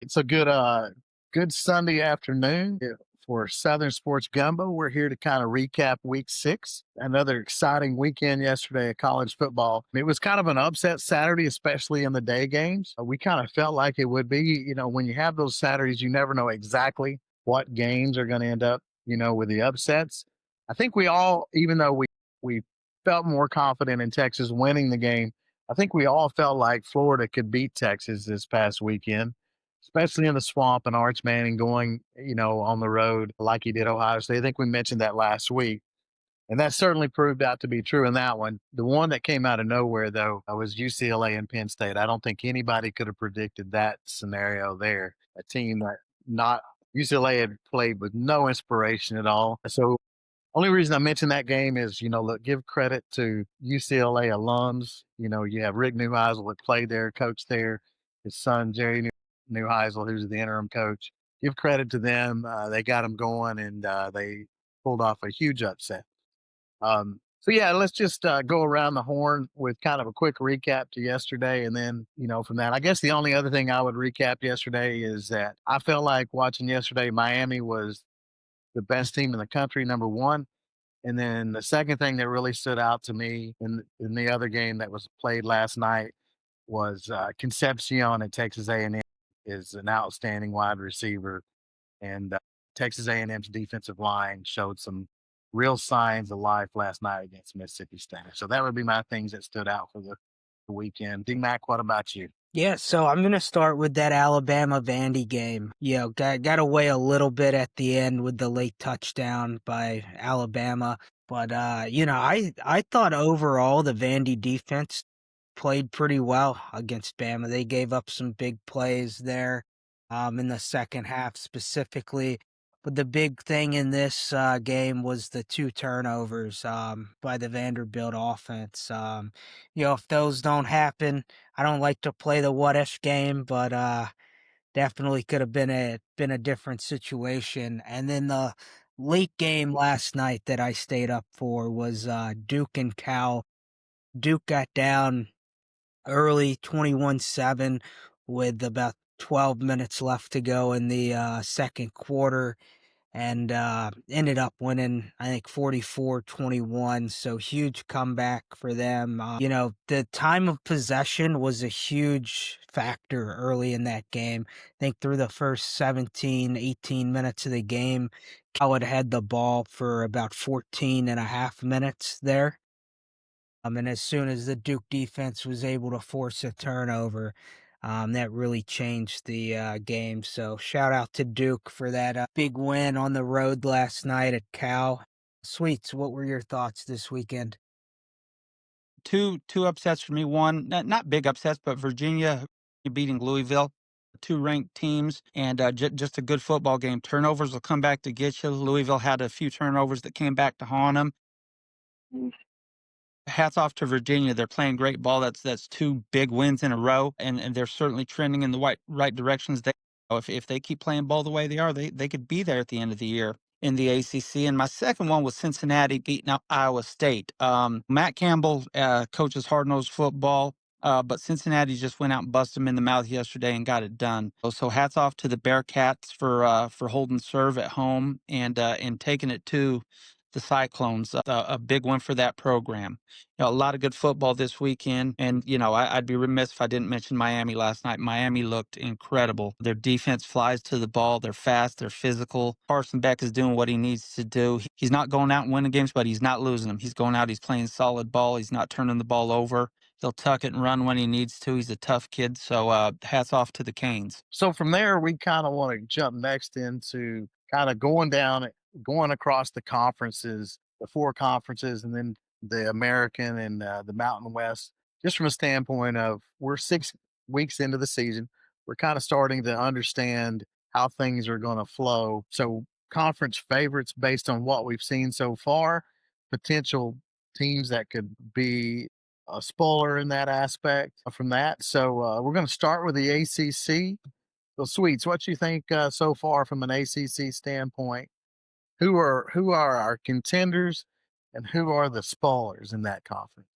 It's a good Sunday afternoon for Southern Sports Gumbo. We're here to kind of recap week 6. Another exciting weekend yesterday of college football. It was kind of an upset Saturday, especially in the day games. We kind of felt like it would be. When you have those Saturdays, you never know exactly what games are going to end up, with the upsets. I think we all, even though we felt more confident in Texas winning the game, I think we all felt like Florida could beat Texas this past weekend, especially in the swamp, and Arch Manning going, on the road like he did Ohio State. I think we mentioned that last week. And that certainly proved out to be true in that one. The one that came out of nowhere, though, was UCLA and Penn State. I don't think anybody could have predicted that scenario there. A team that not UCLA had played with no inspiration at all. So only reason I mention that game is, look, give credit to UCLA alums. You have Rick Neuheisel that played there, coached there, his son, Jerry Neuheisel, who's the interim coach. Give credit to them. They got him going, and they pulled off a huge upset. So, yeah, let's just go around the horn with kind of a quick recap to yesterday. And then, from that, I guess the only other thing I would recap yesterday is that I felt like watching yesterday, Miami was the best team in the country, number one. And then the second thing that really stood out to me in the other game that was played last night was Concepcion at Texas A&M is an outstanding wide receiver, and Texas A&M's defensive line showed some real signs of life last night against Mississippi State. So that would be my things that stood out for the weekend. D Mac, what about you? Yeah, so I'm gonna start with that Alabama Vandy game. Got away a little bit at the end with the late touchdown by Alabama, but I thought overall the Vandy defense played pretty well against Bama. They gave up some big plays there, in the second half specifically. But the big thing in this game was the two turnovers by the Vanderbilt offense. If those don't happen, I don't like to play the what if game, but definitely could have been a different situation. And then the late game last night that I stayed up for was Duke and Cal. Duke got down early 21-7 with about 12 minutes left to go in the second quarter, and ended up winning, I think, 44-21. So huge comeback for them. The time of possession was a huge factor early in that game. I think through the first 17, 18 minutes of the game, Cal had the ball for about 14 and a half minutes there. And as soon as the Duke defense was able to force a turnover, that really changed the game. So shout out to Duke for that big win on the road last night at Cal. Sweets, what were your thoughts this weekend? Two upsets for me. One, not big upsets, but Virginia beating Louisville, two ranked teams, and just a good football game. Turnovers will come back to get you. Louisville had a few turnovers that came back to haunt them. Hats off to Virginia. They're playing great ball. That's two big wins in a row, and they're certainly trending in the right directions. If they keep playing ball the way they are, they could be there at the end of the year in the ACC. And my second one was Cincinnati beating out Iowa State. Matt Campbell coaches hard nosed football. But Cincinnati just went out and busted them in the mouth yesterday and got it done. So hats off to the Bearcats for holding serve at home and taking it to the Cyclones. A big one for that program. A lot of good football this weekend, and I'd be remiss if I didn't mention Miami last night. Miami looked incredible. Their defense flies to the ball. They're fast. They're physical. Carson Beck is doing what he needs to do. He's not going out and winning games, but he's not losing them. He's going out. He's playing solid ball. He's not turning the ball over. He'll tuck it and run when he needs to. He's a tough kid. So hats off to the Canes. So from there, we kind of want to jump next into kind of going across the conferences, the four conferences, and then the American and the Mountain West, just from a standpoint of we're 6 weeks into the season. We're kind of starting to understand how things are going to flow. So, conference favorites based on what we've seen so far, potential teams that could be a spoiler in that aspect from that. So, we're going to start with the ACC. So, Sweets, what you think so far from an ACC standpoint? Who are our contenders, and who are the spoilers in that conference?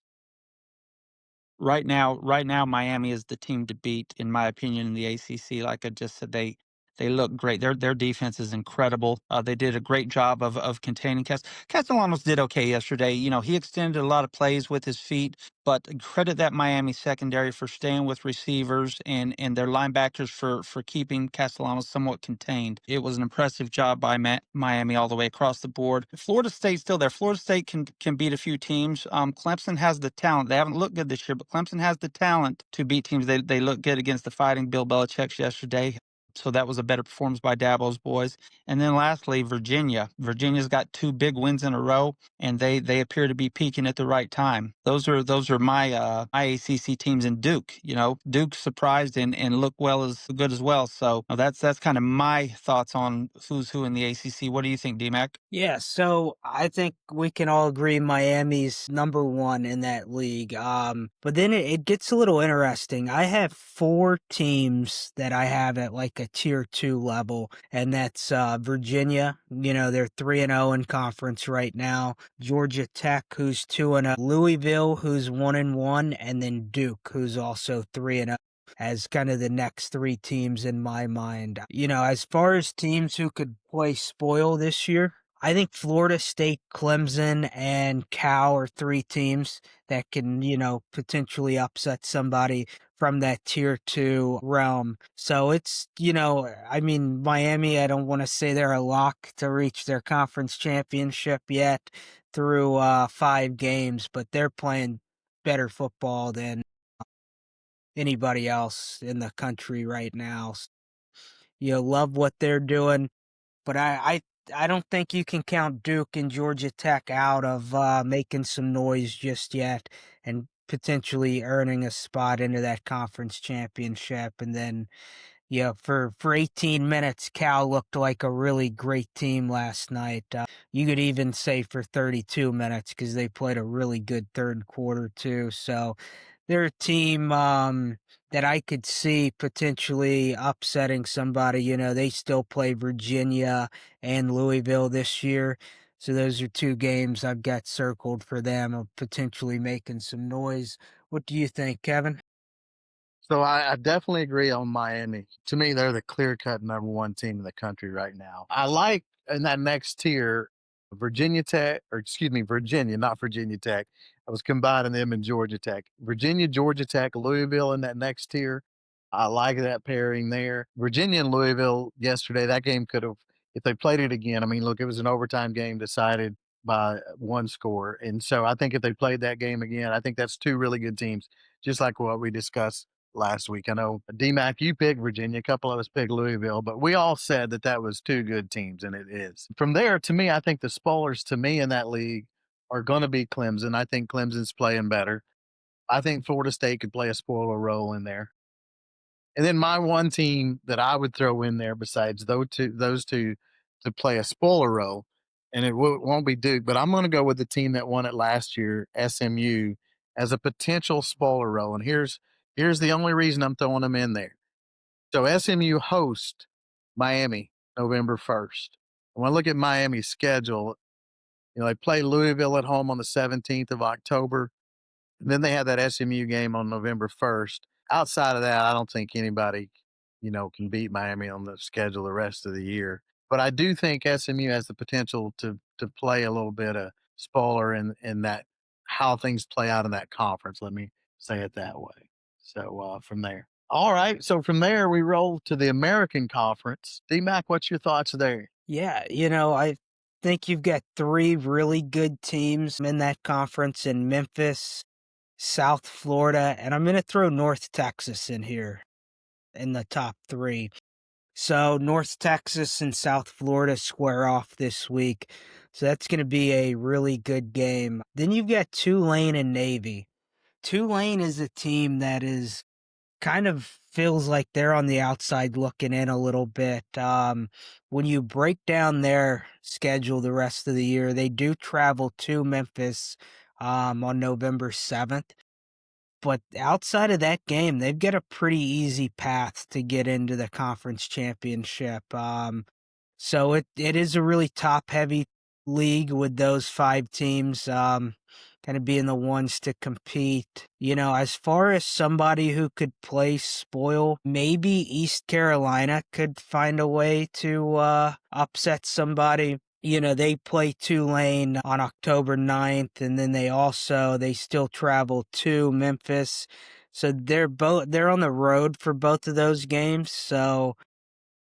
Right now, Miami is the team to beat, in my opinion, in the ACC. Like I just said, they look great. Their defense is incredible. They did a great job of containing Castellanos did okay yesterday. You know, he extended a lot of plays with his feet, but credit that Miami secondary for staying with receivers and their linebackers for keeping Castellanos somewhat contained. It was an impressive job by Miami all the way across the board. Florida State's still there. Florida State can beat a few teams. Clemson has the talent. They haven't looked good this year, but Clemson has the talent to beat teams. They look good against the Fighting Bill Belichick's yesterday. So that was a better performance by Dabo's boys. And then lastly, Virginia. Virginia's got 2 big wins in a row, and they appear to be peaking at the right time. Those are my ACC teams. And Duke. You know, Duke surprised and looked good as well. So that's kind of my thoughts on who's who in the ACC. What do you think, DMAC? Yeah, so I think we can all agree Miami's number one in that league. But then it gets a little interesting. I have 4 teams that I have at like a tier 2 level, and that's Virginia. You know, they're 3-0 in conference right now. Georgia Tech, who's 2-0. Louisville, who's 1-1, and then Duke, who's also 3-0. As kind of the next 3 teams in my mind. You know, as far as teams who could play spoil this year, I think Florida State, Clemson, and Cal are 3 teams that can, you know, potentially upset somebody from that tier 2 realm. So it's, you know, I mean, Miami, I don't want to say they're a lock to reach their conference championship yet through 5 games, but they're playing better football than anybody else in the country right now. You know, love what they're doing. But I don't think you can count Duke and Georgia Tech out of making some noise just yet and potentially earning a spot into that conference championship. And then, yeah, for 18 minutes, Cal looked like a really great team last night. You could even say for 32 minutes because they played a really good third quarter too. So they're a team that I could see potentially upsetting somebody. You know, they still play Virginia and Louisville this year. So those are 2 games I've got circled for them of potentially making some noise. What do you think, Kevin? So I definitely agree on Miami. To me, they're the clear-cut number 1 team in the country right now. I like in that next tier, Virginia Tech, or excuse me, Virginia, not Virginia Tech. I was combining them and Georgia Tech. Virginia, Georgia Tech, Louisville in that next tier. I like that pairing there. Virginia and Louisville yesterday, that game could have, if they played it again, I mean, look, it was an overtime game decided by 1 score. And so I think if they played that game again, I think that's 2 really good teams, just like what we discussed last week. I know DMAC, you picked Virginia, a couple of us picked Louisville, but we all said that that was 2 good teams, and it is. From there, to me, I think the spoilers to me in that league are going to be Clemson. I think Clemson's playing better. I think Florida State could play a spoiler role in there. And then my one team that I would throw in there besides those two to play a spoiler role, and it won't be Duke, but I'm going to go with the team that won it last year, SMU, as a potential spoiler role. And here's the only reason I'm throwing them in there. So SMU host Miami November 1st. When I look at Miami's schedule, you know, they play Louisville at home on the 17th of October. And then they have that SMU game on November 1st. Outside of that, I don't think anybody, you know, can beat Miami on the schedule the rest of the year. But I do think SMU has the potential to play a little bit of spoiler in that how things play out in that conference. Let me say it that way. So from there. All right. So from there we roll to the American Conference. DMAC, what's your thoughts there? Yeah, you know, I think you've got 3 really good teams in that conference in Memphis, South Florida, and I'm going to throw North Texas in here in the top 3. So North Texas and South Florida square off this week. So that's going to be a really good game. Then you've got Tulane and Navy. Tulane is a team that is kind of feels like they're on the outside looking in a little bit. When you break down their schedule the rest of the year, they do travel to Memphis on November 7th. But outside of that game, they've got a pretty easy path to get into the conference championship. So it is a really top heavy league with those 5 teams. kind of being the ones to compete. As far as somebody who could play spoil, maybe East Carolina could find a way to upset somebody. They play Tulane on October 9th, and then they still travel to Memphis. So they're on the road for both of those games. So,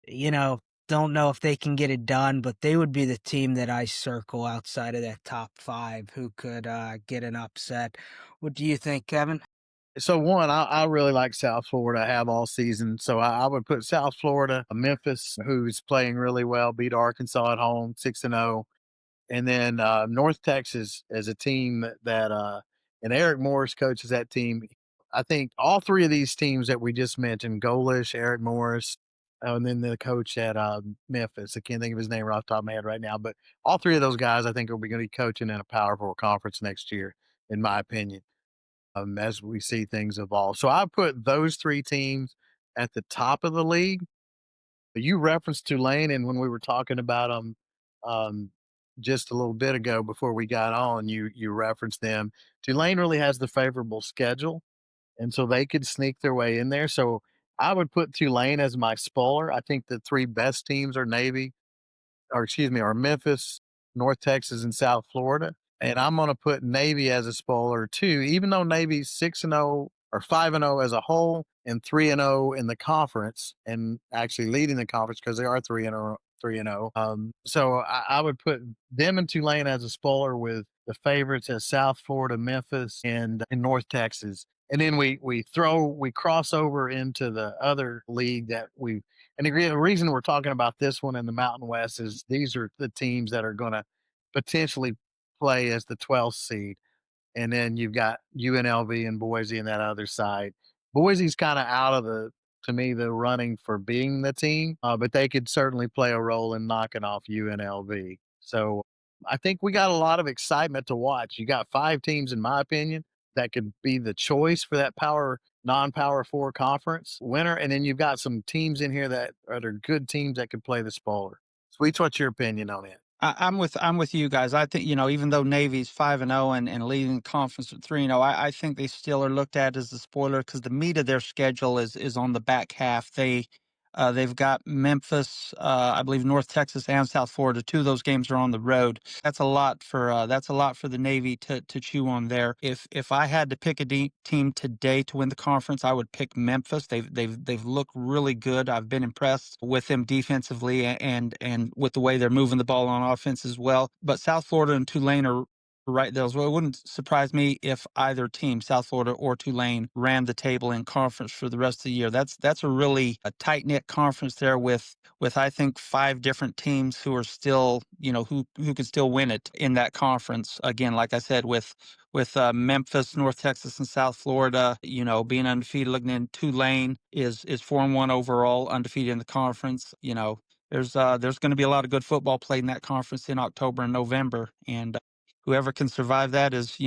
you know, don't know if they can get it done, but they would be the team that I circle outside of that top five who could get an upset. What do you think, Kevin? So one, I really like South Florida. I have all season. So I would put South Florida, Memphis, who's playing really well, beat Arkansas at home, 6-0. And then North Texas as a team and Eric Morris coaches that team. I think all three of these teams that we just mentioned, Golish, Eric Morris, and then the coach at Memphis. I can't think of his name right off the top of my head right now, but all three of those guys I think are going to be coaching in a Power Four conference next year, in my opinion, as we see things evolve. So I put those three teams at the top of the league. You referenced Tulane, and when we were talking about them just a little bit ago before we got on, you referenced them. Tulane really has the favorable schedule, and so they could sneak their way in there. So I would put Tulane as my spoiler. I think the three best teams are are Memphis, North Texas, and South Florida. And I'm going to put Navy as a spoiler too, even though Navy's 6-0 or 5-0 as a whole and 3-0 in the conference, and actually leading the conference because they are 3-0. 3-0. So I would put them and Tulane as a spoiler with the favorites as South Florida, Memphis, and in North Texas. And then we cross over into the other league that we and the reason we're talking about this one in the Mountain West is these are the teams that are going to potentially play as the 12th seed. And then you've got UNLV and Boise in that other side. Boise's kind of out of to me, the running for being the team, but they could certainly play a role in knocking off UNLV. So I think we got a lot of excitement to watch. You got five teams, in my opinion, that could be the choice for that non-power four conference winner. And then you've got some teams in here that are good teams that could play the spoiler. Sweets, what's your opinion on it? I'm with you guys. I think even though Navy's 5-0 and leading the conference at 3-0, I think they still are looked at as the spoiler because the meat of their schedule is on the back half. They've got Memphis, I believe North Texas and South Florida. Two of those games are on the road. That's a lot for the Navy to chew on there. If I had to pick a team today to win the conference, I would pick Memphis. They've looked really good. I've been impressed with them defensively and with the way they're moving the ball on offense as well. But South Florida and Tulane are right there as well. It wouldn't surprise me if either team, South Florida or Tulane, ran the table in conference for the rest of the year. That's a really a tight knit conference there with I think five different teams who are still who could still win it in that conference. Again, like I said, with Memphis, North Texas, and South Florida, being undefeated. Looking in Tulane is 4-1 overall, undefeated in the conference. There's going to be a lot of good football played in that conference in October and November, and whoever can survive that is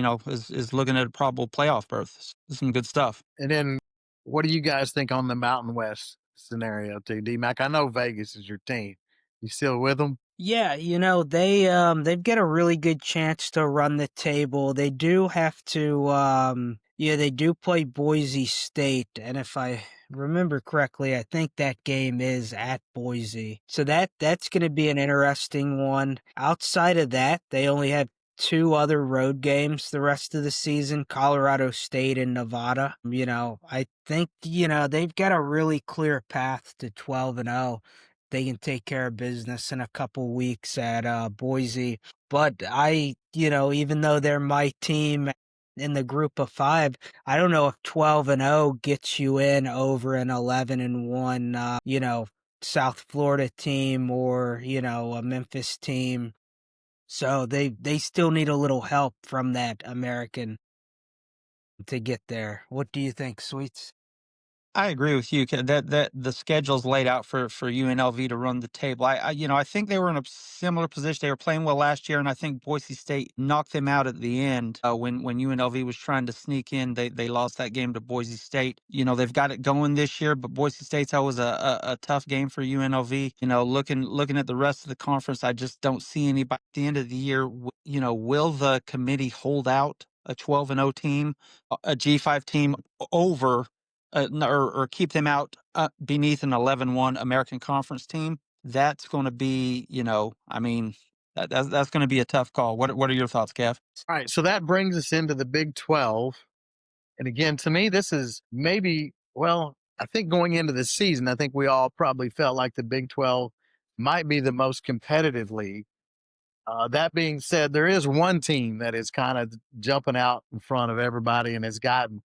looking at a probable playoff berth. Some good stuff. And then what do you guys think on the Mountain West scenario too, D-Mac? I know Vegas is your team. You still with them? Yeah, they've got a really good chance to run the table. They do have to they do play Boise State, and if I remember correctly, I think that game is at Boise. So that's going to be an interesting one. Outside of that, they only have two other road games the rest of the season, Colorado State and Nevada. I think, they've got a really clear path to 12-0. They can take care of business in a couple weeks at Boise. But even though they're my team in the group of five, I don't know if 12-0 gets you in over an 11-1, South Florida team or a Memphis team. So they still need a little help from that American to get there. What do you think, Sweets? I agree with you. That the schedule's laid out for UNLV to run the table. I think they were in a similar position. They were playing well last year, and I think Boise State knocked them out at the end when UNLV was trying to sneak in. They lost that game to Boise State. They've got it going this year, but Boise State's always a tough game for UNLV. Looking at the rest of the conference, I just don't see anybody at the end of the year. Will the committee hold out a 12-0 team, a G5 team over? Or keep them out beneath an 11-1 American Conference team? That's going to be, that's going to be a tough call. What are your thoughts, Kev? All right, so that brings us into the Big 12. And again, to me, this is maybe, well, I think going into the season, I think we all probably felt like the Big 12 might be the most competitive league. That being said, there is one team that is kind of jumping out in front of everybody and has gotten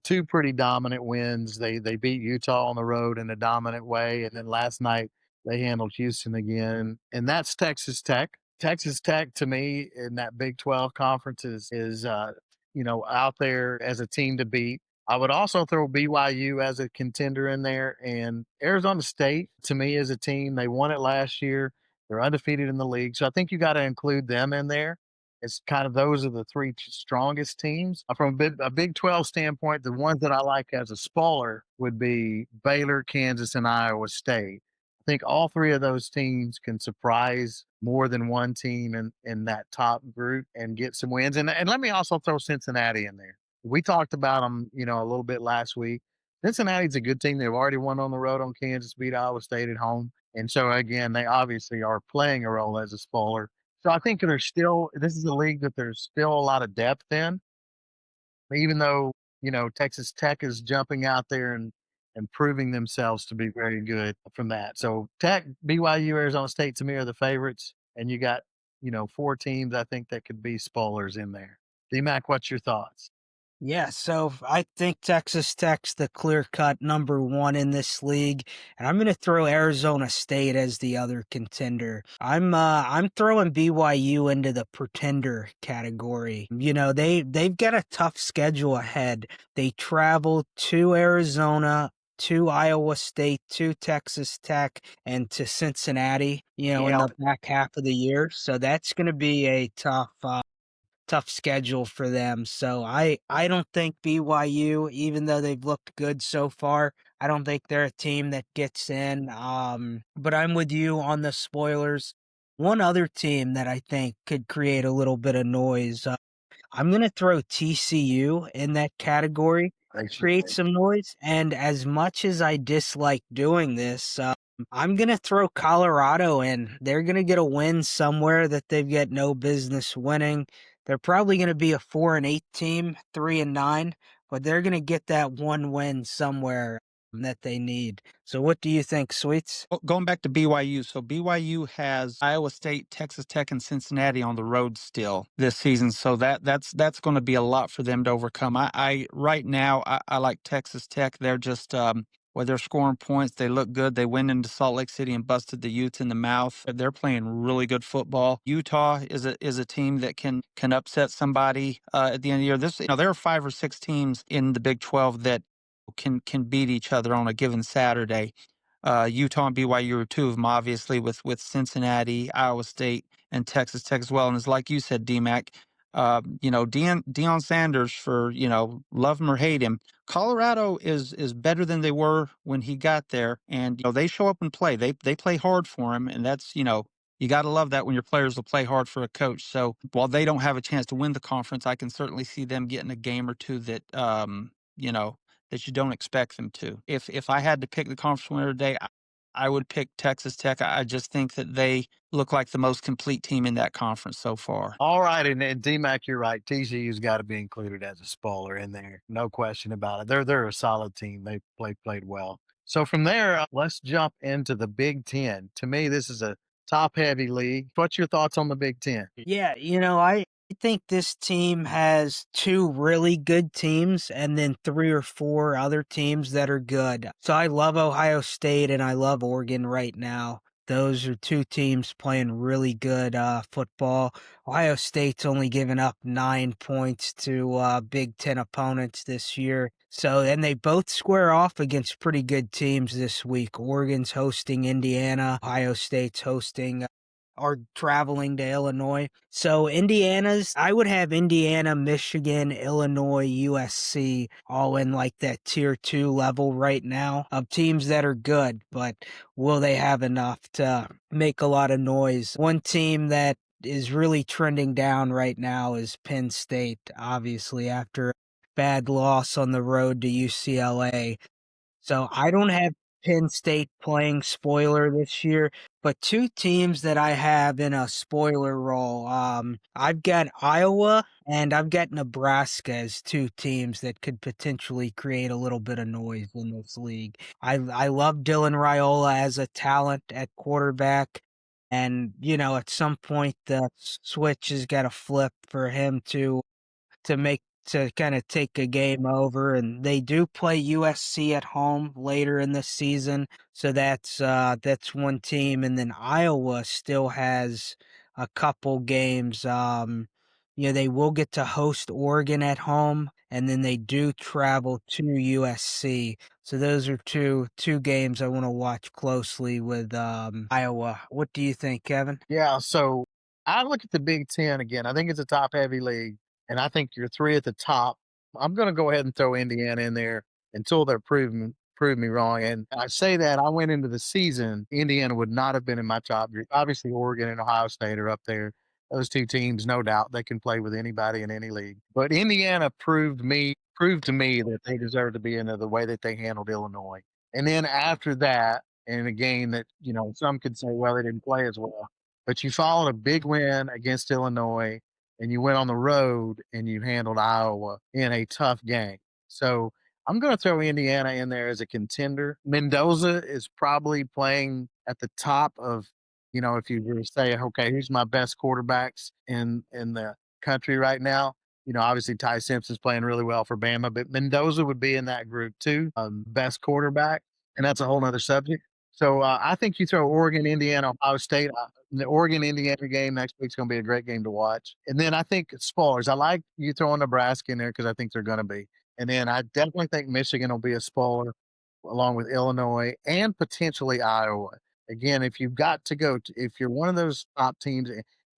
two pretty dominant wins. They beat Utah on the road in a dominant way, and then last night they handled Houston again, and that's Texas Tech. Texas Tech, to me, in that Big 12 conference is out there as a team to beat. I would also throw BYU as a contender in there, and Arizona State to me is a team. They won it last year. They're undefeated in the league, so I think you got to include them in there. It's kind of those are the three strongest teams. From a Big 12 standpoint, the ones that I like as a spoiler would be Baylor, Kansas, and Iowa State. I think all three of those teams can surprise more than one team in that top group and get some wins. And let me also throw Cincinnati in there. We talked about them, a little bit last week. Cincinnati's a good team. They've already won on the road on Kansas, beat Iowa State at home. And so, again, they obviously are playing a role as a spoiler. So I think this is a league that there's still a lot of depth in, even though, Texas Tech is jumping out there and proving themselves to be very good from that. So Tech, BYU, Arizona State to me are the favorites. And you got, four teams I think that could be spoilers in there. D-Mac, what's your thoughts? Yeah, so I think Texas Tech's the clear-cut number one in this league, and I'm going to throw Arizona State as the other contender. I'm throwing BYU into the pretender category. They've got a tough schedule ahead. They travel to Arizona, to Iowa State, to Texas Tech, and to Cincinnati, in the back half of the year. So that's going to be a tough schedule for them. So I don't think BYU, even though they've looked good so far, I don't think they're a team that gets in. But I'm with you on the spoilers. One other team that I think could create a little bit of noise. I'm going to throw TCU in that category, create some noise. And as much as I dislike doing this, I'm going to throw Colorado in. They're going to get a win somewhere that they've got no business winning. They're probably going to be a 4-8 team, 3-9, but they're going to get that one win somewhere that they need. So what do you think, Sweets? Well, going back to BYU, so BYU has Iowa State, Texas Tech, and Cincinnati on the road still this season. So that's going to be a lot for them to overcome. I right now I like Texas Tech. They're just they're scoring points. They look good. They went into Salt Lake City and busted the Utes in the mouth. They're playing really good football. Utah is a team that can upset somebody at the end of the year. There are 5 or 6 teams in the Big 12 that can beat each other on a given Saturday. Utah and BYU are two of them, obviously, with Cincinnati, Iowa State, and Texas Tech as well. And it's like you said, D-Mac, Deion Sanders, for, love him or hate him, Colorado is better than they were when he got there. And, they show up and play. They play hard for him. And that's, you got to love that when your players will play hard for a coach. So while they don't have a chance to win the conference, I can certainly see them getting a game or two that, that you don't expect them to. If I had to pick the conference winner today, I would pick Texas Tech. I just think that they look like the most complete team in that conference so far. All right, and D-Mac, you're right. TCU's got to be included as a spoiler in there. No question about it. They're a solid team. They played well. So from there, let's jump into the Big Ten. To me, this is a top-heavy league. What's your thoughts on the Big Ten? Yeah, I think this team has 2 really good teams and then 3 or 4 other teams that are good. So I love Ohio State and I love Oregon right now. those are two teams playing really good football. Ohio State's only given up 9 points to Big Ten opponents this year. So, and they both square off against pretty good teams this week. Oregon's hosting Indiana. Ohio State's hosting are traveling to Illinois. So I would have Indiana, Michigan, Illinois, USC all in like that tier 2 level right now of teams that are good, but will they have enough to make a lot of noise? One team that is really trending down right now is Penn State, obviously, after a bad loss on the road to UCLA. So I don't have Penn State playing spoiler this year, but two teams that I have in a spoiler role. I've got Iowa and I've got Nebraska as two teams that could potentially create a little bit of noise in this league. I love Dylan Raiola as a talent at quarterback. And, at some point the switch has got to flip for him to kind of take a game over, and they do play USC at home later in the season, so that's one team, and then Iowa still has a couple games. They will get to host Oregon at home, and then they do travel to USC. So those are two games I want to watch closely with Iowa. What do you think, Kevin? Yeah, so I look at the Big Ten again. I think it's a top heavy league, and I think your three at the top. I'm going to go ahead and throw Indiana in there until they're prove me wrong. And I say that I went into the season, Indiana would not have been in my top group. Obviously, Oregon and Ohio State are up there. Those two teams, no doubt, they can play with anybody in any league. But Indiana proved to me that they deserve to be in there the way that they handled Illinois. And then after that, in a game that, some could say, well, they didn't play as well. But you followed a big win against Illinois and you went on the road and you handled Iowa in a tough game. So I'm going to throw Indiana in there as a contender. Mendoza is probably playing at the top of, if you were to say, okay, who's my best quarterbacks in the country right now? Obviously Ty Simpson's playing really well for Bama, but Mendoza would be in that group too, best quarterback, and that's a whole nother subject. So I think you throw Oregon, Indiana, Ohio State. The Oregon Indiana game next week's going to be a great game to watch. And then I think spoilers. I like you throwing Nebraska in there because I think they're going to be. And then I definitely think Michigan will be a spoiler along with Illinois and potentially Iowa. Again, if you've got to if you're one of those top teams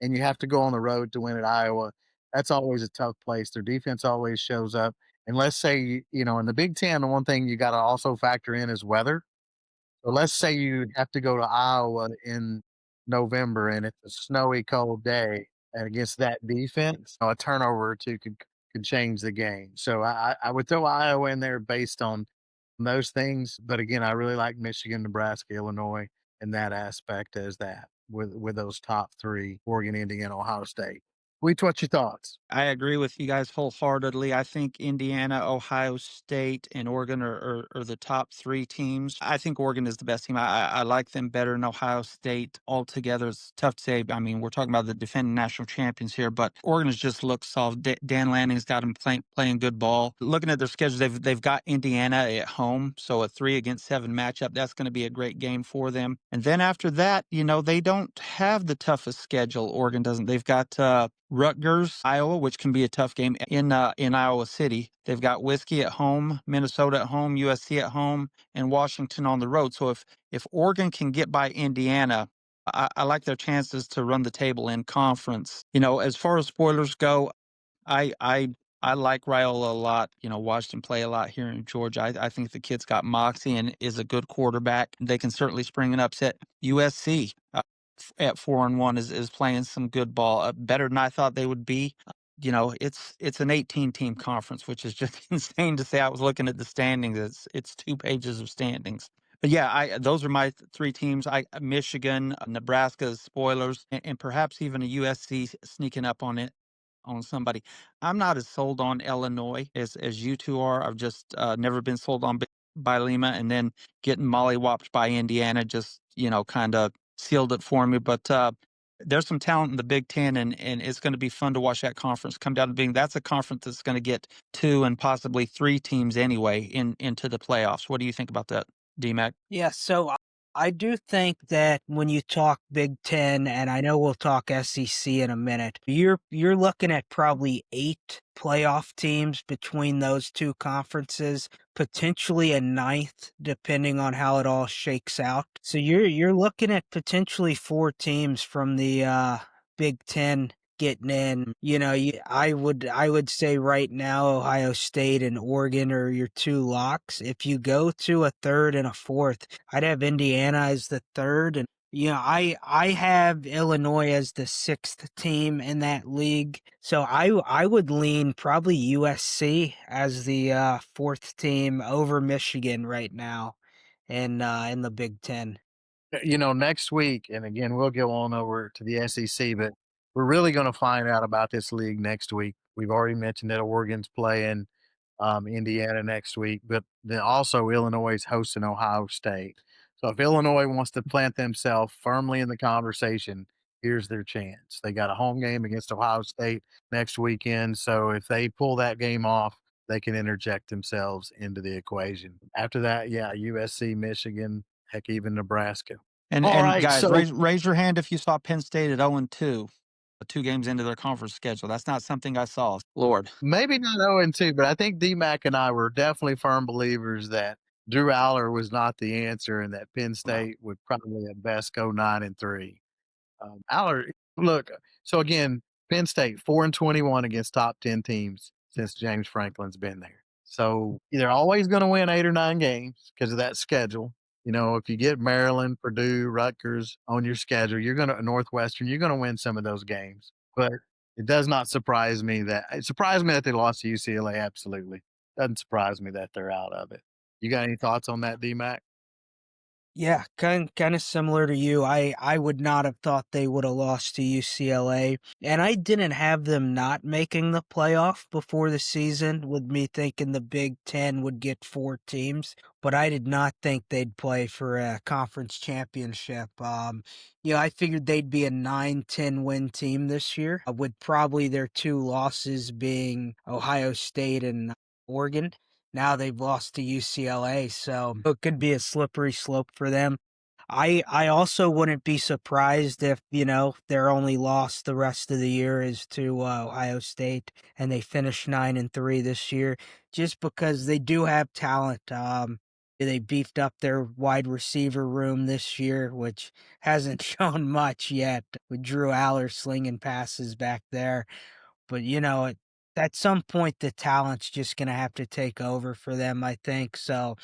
and you have to go on the road to win at Iowa, that's always a tough place. Their defense always shows up. And let's say, in the Big Ten, the one thing you got to also factor in is weather. So let's say you have to go to Iowa in November and it's a snowy, cold day, and against that defense, a turnover or two could change the game. So I would throw Iowa in there based on those things. But again, I really like Michigan, Nebraska, Illinois, and that aspect as that with those top three: Oregon, Indiana, Ohio State. What's your thoughts? I agree with you guys wholeheartedly. I think Indiana, Ohio State, and Oregon are the top three teams. I think Oregon is the best team. I like them better than Ohio State altogether. It's tough to say. I mean, we're talking about the defending national champions here, but Oregon has just looked solid. Dan Lanning's got them playing good ball. Looking at their schedule, they've got Indiana at home, so a 3-7 matchup. That's going to be a great game for them. And then after that, they don't have the toughest schedule. Oregon doesn't. They've got Rutgers, Iowa, which can be a tough game in Iowa City. They've got Whiskey at home, Minnesota at home, USC at home, and Washington on the road. So if Oregon can get by Indiana, I like their chances to run the table in conference. As far as spoilers go, I like Raiola a lot. Watched him play a lot here in Georgia. I think the kid's got moxie and is a good quarterback. They can certainly spring an upset. USC at 4-1 is playing some good ball, better than I thought they would be. It's an 18-team conference, which is just insane to say. I was looking at the standings. It's 2 pages of standings. But yeah, those are my three teams. Michigan, Nebraska, spoilers, and perhaps even a USC sneaking up on somebody. I'm not as sold on Illinois as you two are. I've just never been sold on by Lima, and then getting mollywopped by Indiana just kind of sealed it for me. But there's some talent in the Big Ten, and it's going to be fun to watch that conference come down to being. That's a conference that's going to get 2 and possibly 3 teams anyway into the playoffs. What do you think about that, DMAC? Yeah, so I do think that when you talk Big Ten, and I know we'll talk SEC in a minute, you're looking at probably 8 playoff teams between those two conferences, potentially a ninth, depending on how it all shakes out. So you're looking at potentially 4 teams from the Big Ten getting in. I would say right now Ohio State and Oregon are your 2 locks. If you go to a third and a fourth, I'd have Indiana as the third, and I have Illinois as the 6th team in that league. So I would lean probably USC as the 4th team over Michigan right now in the Big Ten. Next week, and again, we'll go on over to the SEC, but we're really going to find out about this league next week. We've already mentioned that Oregon's playing Indiana next week, but then also Illinois is hosting Ohio State. So if Illinois wants to plant themselves firmly in the conversation, here's their chance. They got a home game against Ohio State next weekend. So if they pull that game off, they can interject themselves into the equation. After that, yeah, USC, Michigan, heck, even Nebraska. All And right, guys, so raise your hand if you saw Penn State at 0-2, 2 games into their conference schedule. That's not something I saw. Lord. maybe not 0-2, but I think DMAC and I were definitely firm believers that Drew Aller was not the answer and that Penn Wow. State would probably at best go 9-3. Aller, look, so again, Penn State 4-21 against top 10 teams since James Franklin's been there. So they're always going to win 8 or 9 games because of that schedule. If you get Maryland, Purdue, Rutgers on your schedule, you're going to Northwestern, you're going to win some of those games. But it does not surprise me that it surprised me that they lost to UCLA. Absolutely, doesn't surprise me that they're out of it. You got any thoughts on that, DMAC? Yeah, kind of similar to you. I would not have thought they would have lost to UCLA, and I didn't have them not making the playoff before the season, with me thinking the Big Ten would get 4 teams, but I did not think they'd play for a conference championship. I figured they'd be a 9-10 win team this year, with probably their 2 losses being Ohio State and Oregon. Now they've lost to UCLA, so it could be a slippery slope for them. I also wouldn't be surprised if, their only loss the rest of the year is to Ohio State and they finish 9-3 this year, just because they do have talent. They beefed up their wide receiver room this year, which hasn't shown much yet, with Drew Aller slinging passes back there. But, at some point, the talent's just gonna have to take over for them, I think. So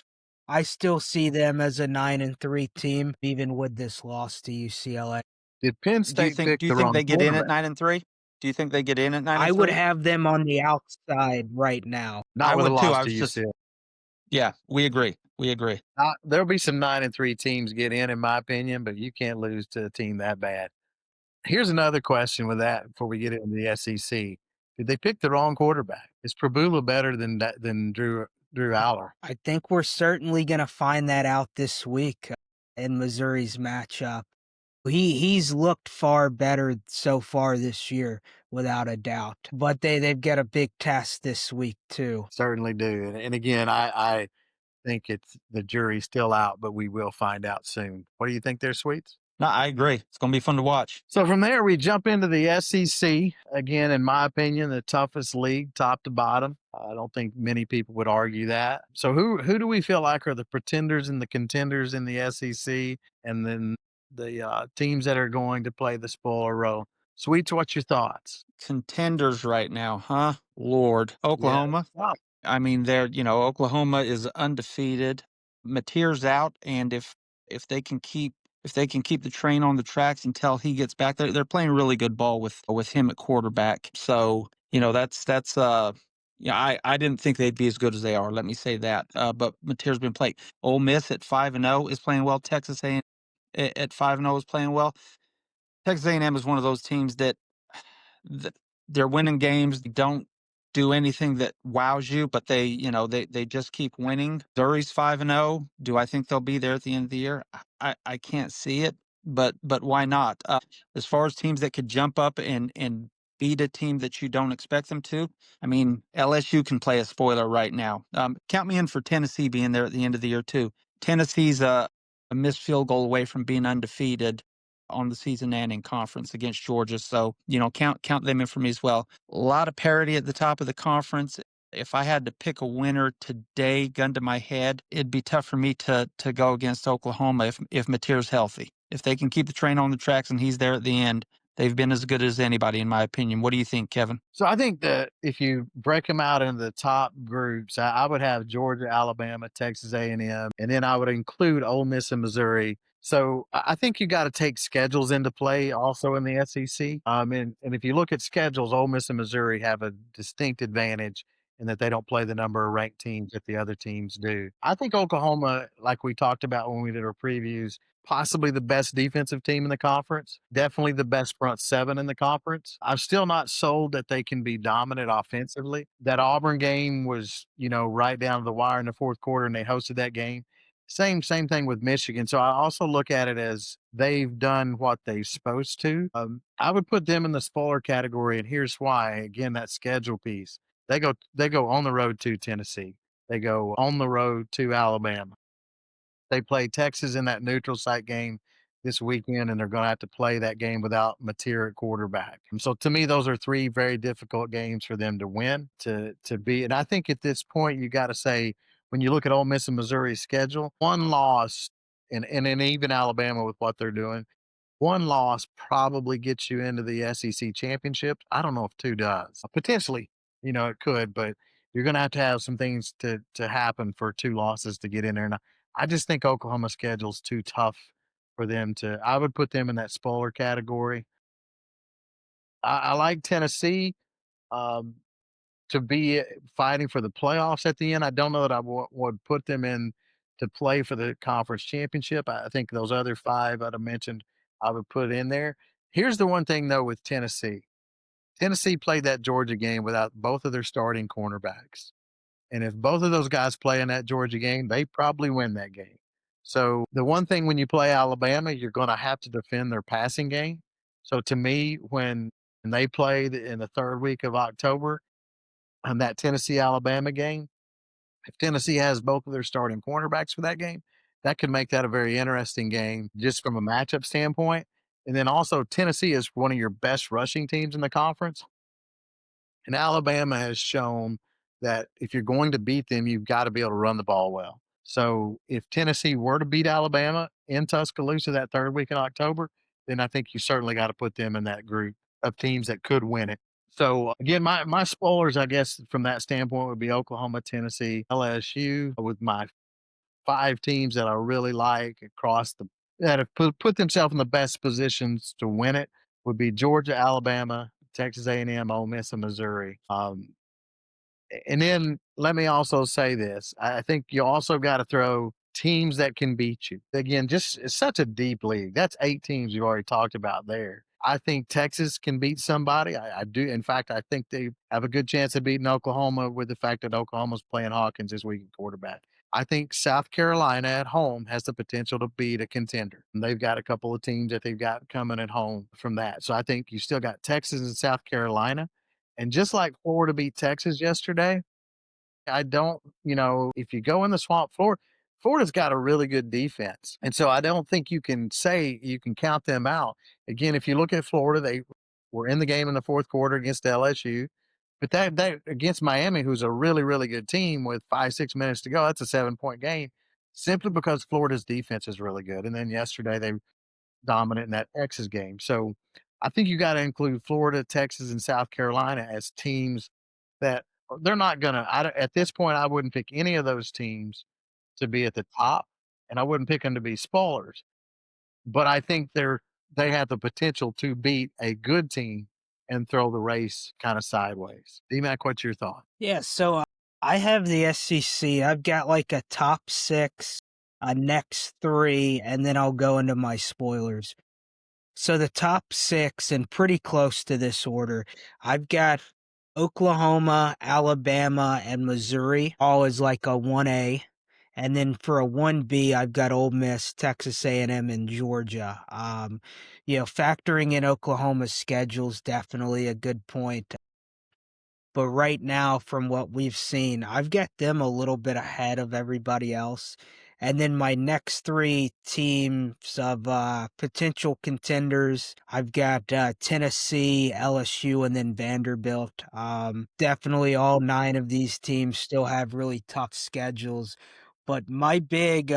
I still see them as a 9-3 team, even with this loss to UCLA. Did Penn Do you State think pick do you the think wrong they get in at quarterback? 9-3? Do you think they get in at 9 I and would 3? have them on the outside right now. Not I with a would too. loss I to was just UCLA. Yeah, we agree. We agree. There'll be some 9-3 teams get in my opinion, but you can't lose to a team that bad. Here's another question with that before we get into the SEC. Did they pick the wrong quarterback? Is Prabula better than Drew Aller? I think we're certainly gonna find that out this week in Missouri's matchup. He's looked far better so far this year, without a doubt. But they've got a big test this week too. Certainly do. And again, I think it's the jury's still out, but we will find out soon. What do you think there, Sweets? No, I agree. It's going to be fun to watch. So from there, we jump into the SEC. Again, in my opinion, the toughest league, top to bottom. I don't think many people would argue that. So who do we feel like are the pretenders and the contenders in the SEC, and then the teams that are going to play the spoiler role? Sweets, what's your thoughts? Contenders right now, huh? Lord. Yeah. Oklahoma. Wow. I mean, Oklahoma is undefeated. Mateer's out, and if they can keep the train on the tracks until he gets back, they're playing really good ball with him at quarterback. So yeah, I didn't think they'd be as good as they are. Let me say that. But Mateer's been playing. Ole Miss at 5-0 is playing well. Texas A&M at 5-0 is playing well. Texas A&M is one of those teams that th- they're winning games. They don't do anything that wows you, but they just keep winning. Missouri's 5-0. Do I think they'll be there at the end of the year? I can't see it, but why not? As far as teams that could jump up and beat a team that you don't expect them to, I mean, LSU can play a spoiler right now. Count me in for Tennessee being there at the end of the year too. Tennessee's a missed field goal away from being undefeated on the season and in conference against Georgia. So, count them in for me as well. A lot of parity at the top of the conference. If I had to pick a winner today, gun to my head, it'd be tough for me to go against Oklahoma if Mateer's healthy. If they can keep the train on the tracks and he's there at the end, they've been as good as anybody, in my opinion. What do you think, Kevin? So I think that if you break them out into the top groups, I would have Georgia, Alabama, Texas A&M, and then I would include Ole Miss and Missouri. So I think you got to take schedules into play also in the SEC. And if you look at schedules, Ole Miss and Missouri have a distinct advantage in that they don't play the number of ranked teams that the other teams do. I think Oklahoma, like we talked about when we did our previews, possibly the best defensive team in the conference, definitely the best front seven in the conference. I'm still not sold that they can be dominant offensively. That Auburn game was, right down to the wire in the fourth quarter, and they hosted that game. Same thing with Michigan. So I also look at it as they've done what they're supposed to. I would put them in the spoiler category, and here's why. Again, that schedule piece. They go on the road to Tennessee. They go on the road to Alabama. They play Texas in that neutral site game this weekend, and they're going to have to play that game without Mateer at quarterback. And so to me, those are three very difficult games for them to win, to be. And I think at this point, you got to say, when you look at Ole Miss and Missouri's schedule, one loss, and even Alabama with what they're doing, one loss probably gets you into the SEC championship. I don't know if two does. Potentially, it could, but you're going to have some things to happen for two losses to get in there. And I just think Oklahoma's schedule's too tough for them to. I would put them in that spoiler category. I like Tennessee um, to be fighting for the playoffs at the end. I don't know that I would put them in to play for the conference championship. I think those other five I'd have mentioned, I would put in there. Here's the one thing though with Tennessee. Tennessee played that Georgia game without both of their starting cornerbacks. And if both of those guys play in that Georgia game, they probably win that game. So the one thing when you play Alabama, you're going to have to defend their passing game. So to me, when they play in the third week of October on that Tennessee Alabama game, if Tennessee has both of their starting cornerbacks for that game, that could make that a very interesting game just from a matchup standpoint. And then also, Tennessee is one of your best rushing teams in the conference. And Alabama has shown that if you're going to beat them, you've got to be able to run the ball well. So if Tennessee were to beat Alabama in Tuscaloosa that third week in October, then I think you certainly got to put them in that group of teams that could win it. So again, my spoilers, I guess, from that standpoint would be Oklahoma, Tennessee, LSU, with my five teams that I really like across that have put themselves in the best positions to win it would be Georgia, Alabama, Texas A&M, Ole Miss, and Missouri. And then let me also say this: I think you also got to throw teams that can beat you. Again, just it's such a deep league. That's 8 teams you've already talked about there. I think Texas can beat somebody. I do. In fact, I think they have a good chance of beating Oklahoma with the fact that Oklahoma's playing Hawkins this week at quarterback. I think South Carolina at home has the potential to beat a contender. And they've got a couple of teams that they've got coming at home from that. So I think you still got Texas and South Carolina. And just like Florida beat Texas yesterday, I don't, if you go in the swamp, Florida's got a really good defense. And so I don't think you can say you can count them out. Again, if you look at Florida, they were in the game in the fourth quarter against LSU. But that against Miami, who's a really, really good team with 5-6 minutes to go, that's a 7-point game simply because Florida's defense is really good. And then yesterday they dominant in that Texas game. So I think you got to include Florida, Texas, and South Carolina as teams that they're not going to. At this point, I wouldn't pick any of those teams to be at the top, and I wouldn't pick them to be spoilers. But I think they have the potential to beat a good team and throw the race kind of sideways. D-Mac, what's your thought? Yeah, so I have the SEC. I've got like a top 6, a next 3, and then I'll go into my spoilers. So the top 6, and pretty close to this order, I've got Oklahoma, Alabama, and Missouri, all as like a 1A. And then for a 1B, I've got Ole Miss, Texas A&M, and Georgia. Factoring in Oklahoma's schedule is definitely a good point. But right now, from what we've seen, I've got them a little bit ahead of everybody else. And then my next three teams of potential contenders, I've got Tennessee, LSU, and then Vanderbilt. Definitely all nine of these teams still have really tough schedules. But my big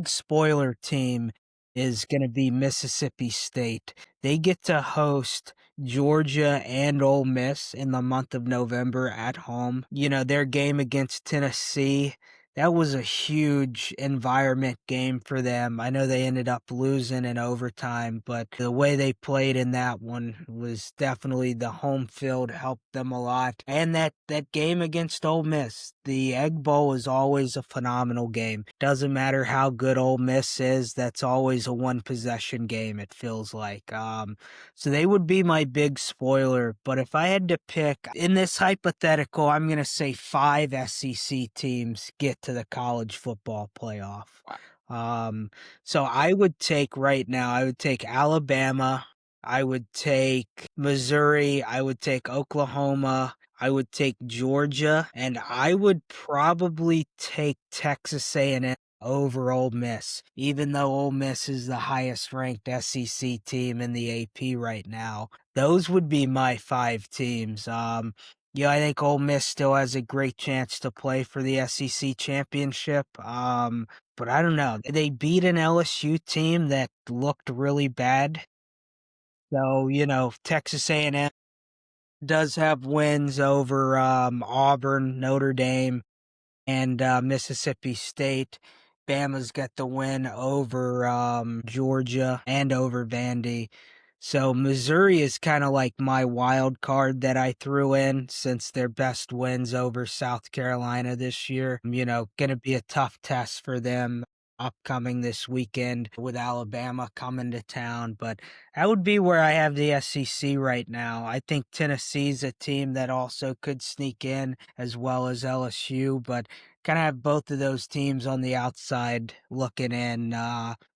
spoiler team is going to be Mississippi State. They get to host Georgia and Ole Miss in the month of November at home. You know, their game against Tennessee, that was a huge environment game for them. I know they ended up losing in overtime, but the way they played in that one was definitely the home field helped them a lot. And that game against Ole Miss, the Egg Bowl is always a phenomenal game. Doesn't matter how good Ole Miss is, that's always a one possession game, it feels like. So they would be my big spoiler. But if I had to pick in this hypothetical, I'm going to say 5 SEC teams get to the college football playoff. So I would take right now, I would take Alabama, I would take Missouri, I would take Oklahoma, I would take Georgia, and I would probably take Texas A&M over Ole Miss, even though Ole Miss is the highest ranked SEC team in the AP right now. Those would be my 5 teams. Yeah, I think Ole Miss still has a great chance to play for the SEC championship. But I don't know. They beat an LSU team that looked really bad. So, you know, Texas A&M does have wins over Auburn, Notre Dame, and Mississippi State. Bama's got the win over Georgia and over Vandy. So Missouri is kind of like my wild card that I threw in since their best wins over South Carolina this year. You know, going to be a tough test for them upcoming this weekend with Alabama coming to town, but that would be where I have the SEC right now. I think Tennessee's a team that also could sneak in as well as LSU, but kind of have both of those teams on the outside looking in,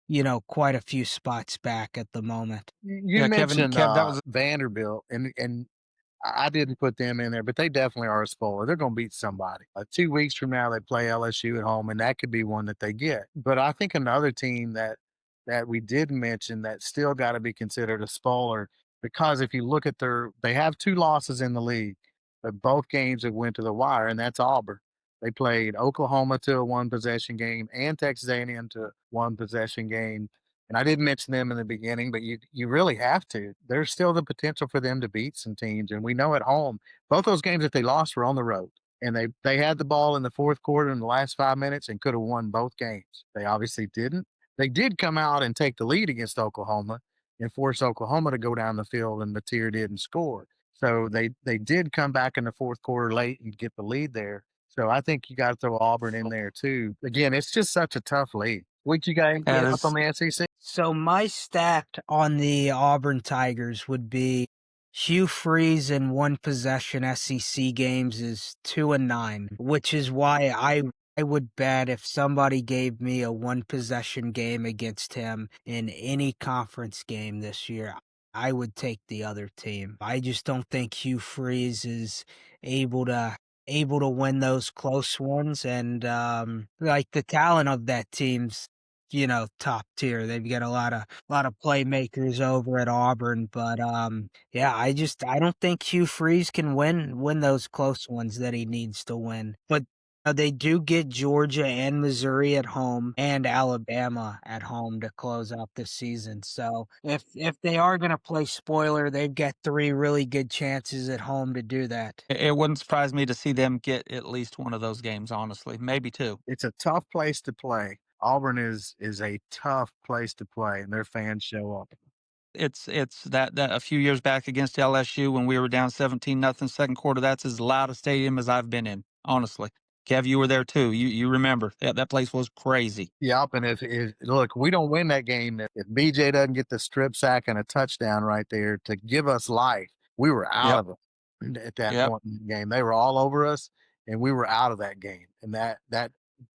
you know, quite a few spots back at the moment. You Yeah, Kevin, mentioned Kev, that was Vanderbilt, and I didn't put them in there, but they definitely are a spoiler. They're going to beat somebody. 2 weeks from now, they play LSU at home, and that could be one that they get. But I think another team that we did mention that still got to be considered a spoiler because if you look at they have 2 losses in the league, but both games have went to the wire, and that's Auburn. They played Oklahoma to a one possession game and Texas A&M to a one possession game. And I didn't mention them in the beginning, but you really have to. There's still the potential for them to beat some teams, and we know at home both those games that they lost were on the road, and they had the ball in the fourth quarter in the last 5 minutes and could have won both games. They obviously didn't. They did come out and take the lead against Oklahoma and force Oklahoma to go down the field, and Mateer didn't score. So they did come back in the fourth quarter late and get the lead there. So I think you got to throw Auburn in there too. Again, it's just such a tough league. What you got yeah, anything else on the SEC? So my stat on the Auburn Tigers would be Hugh Freeze in one possession SEC games is 2-9, which is why I would bet if somebody gave me a one possession game against him in any conference game this year, I would take the other team. I just don't think Hugh Freeze is able to win those close ones, and like the talent of that team's, you know, top tier. They've got a lot of playmakers over at Auburn, but yeah, I don't think Hugh Freeze can win those close ones that he needs to win. But they do get Georgia and Missouri at home and Alabama at home to close out the season. So if they are going to play spoiler, they've got 3 really good chances at home to do that. it wouldn't surprise me to see them get at least one of those games, honestly, maybe 2. It's a tough place to play. Auburn is a tough place to play, and their fans show up. It's that a few years back against LSU when we were down 17-0 second quarter, that's as loud a stadium as I've been in, honestly. Kev, you were there too. You remember that place was crazy. Yep, and if look, we don't win that game if BJ doesn't get the strip sack and a touchdown right there to give us life. We were out Yep. of it at that Yep. point in the game. They were all over us, and we were out of that game. And that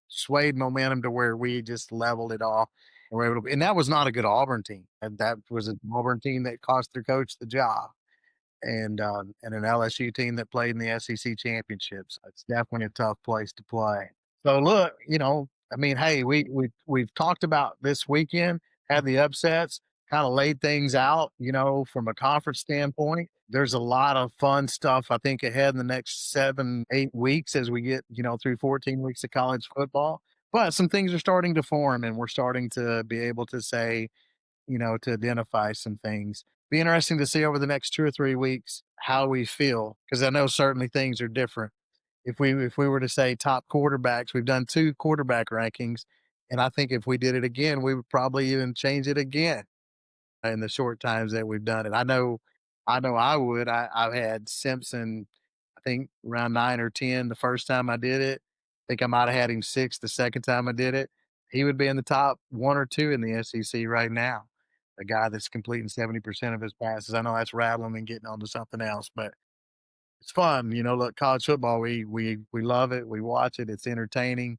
swayed momentum to where we just leveled it off. And we're able to, and that was not a good Auburn team. And that was an Auburn team that cost their coach the job. And an LSU team that played in the SEC championships. It's definitely a tough place to play. So look, I mean, hey, we've talked about this weekend, had the upsets, kind of laid things out, from a conference standpoint. There's a lot of fun stuff, I think, ahead in the next 7, 8 weeks as we get, through 14 weeks of college football. But some things are starting to form, and we're starting to be able to say, to identify some things. Be interesting to see over the next 2 or 3 weeks how we feel, because I know certainly things are different. If we were to say top quarterbacks, we've done 2 quarterback rankings, and I think if we did it again, we would probably even change it again in the short times that we've done it. I know I would. I've had Simpson, I think around 9 or 10 the first time I did it. I think I might have had him six the second time I did it. He would be in the top 1 or 2 in the SEC right now. A guy that's completing 70% of his passes. I know that's rattling and getting onto something else, but it's fun. Look, college football, we love it. We watch it. It's entertaining,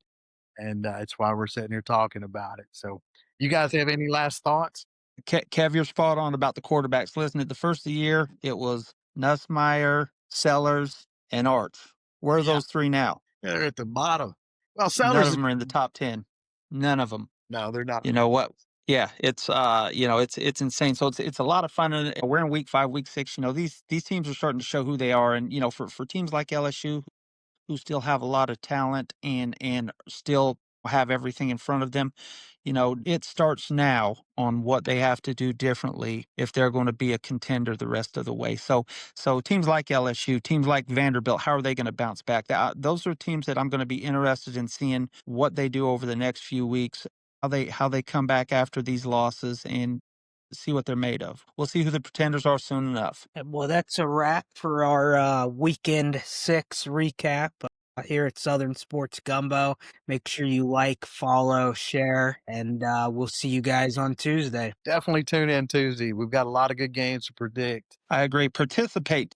and it's why we're sitting here talking about it. So, you guys have any last thoughts? Kev, you're spot on about the quarterbacks. Listen, at the first of the year, it was Nussmeier, Sellers, and Arch. Where are Yeah, those three now? they're at the bottom. Well, None Sellers, of them are in the top 10. None of them. no, they're not. You know what? Yeah, it's it's insane. So it's a lot of fun. And we're in week 5, week 6. These teams are starting to show who they are. And for teams like LSU, who still have a lot of talent and still have everything in front of them. It starts now on what they have to do differently if they're going to be a contender the rest of the way. So teams like LSU, teams like Vanderbilt, how are they going to bounce back? Those are teams that I'm going to be interested in seeing what they do over the next few weeks, how they come back after these losses and see what they're made of. We'll see who the pretenders are soon enough. Well, that's a wrap for our weekend 6 recap here at Southern Sports Gumbo. Make sure you like, follow, share, and we'll see you guys on Tuesday. Definitely tune in Tuesday. We've got a lot of good games to predict. I agree. Participate.